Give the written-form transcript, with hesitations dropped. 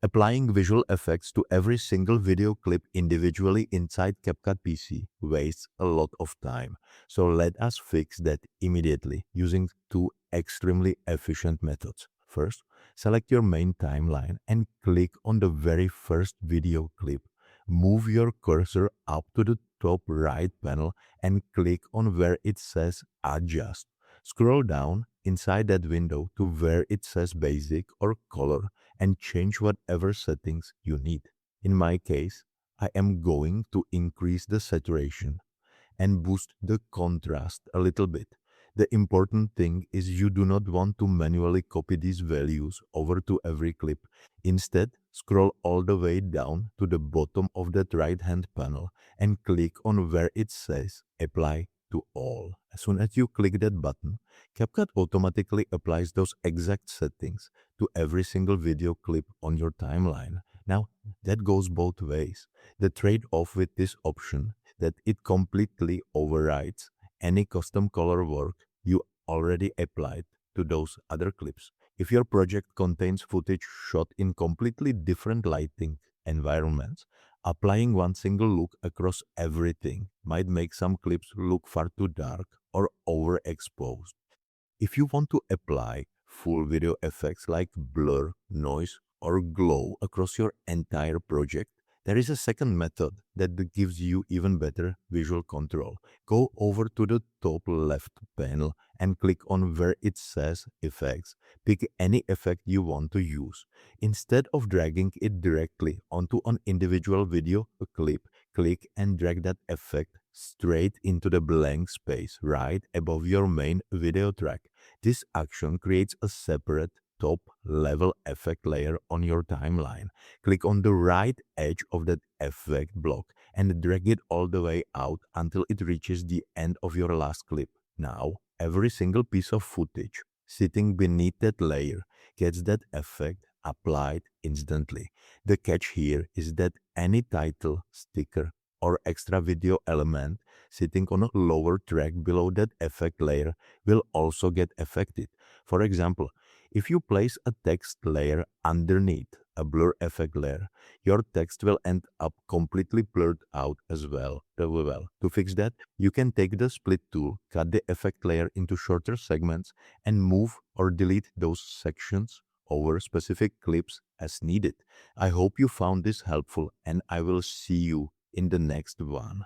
Applying visual effects to every single video clip individually inside CapCut PC wastes a lot of time. So let us fix that immediately using two extremely efficient methods. First, select your main timeline and click on the very first video clip. Move your cursor up to the top right panel and click on where it says Adjust. Scroll down inside that window to where it says Basic or Color and change whatever settings you need. In my case, I am going to increase the saturation and boost the contrast a little bit. The important thing is you do not want to manually copy these values over to every clip. Instead, scroll all the way down to the bottom of that right-hand panel and click on where it says Apply to All. As soon as you click that button, CapCut automatically applies those exact settings to every single video clip on your timeline. Now, that goes both ways. The trade-off with this option that it completely overrides any custom color work you already applied to those other clips. If your project contains footage shot in completely different lighting environments, applying one single look across everything might make some clips look far too dark or overexposed. If you want to apply full video effects like blur, noise, or glow across your entire project, there is a second method that gives you even better visual control. Go over to the top left panel and click on where it says Effects. Pick any effect you want to use. Instead of dragging it directly onto an individual video clip, click and drag that effect straight into the blank space right above your main video track. This action creates a separate top level effect layer on your timeline. Click on the right edge of that effect block and drag it all the way out until it reaches the end of your last clip. Now, every single piece of footage sitting beneath that layer gets that effect applied instantly. The catch here is that any title, sticker, or extra video element sitting on a lower track below that effect layer will also get affected. For example, if you place a text layer underneath a blur effect layer, your text will end up completely blurred out as well. To fix that, you can take the split tool, cut the effect layer into shorter segments, and move or delete those sections over specific clips as needed. I hope you found this helpful, and I will see you in the next one.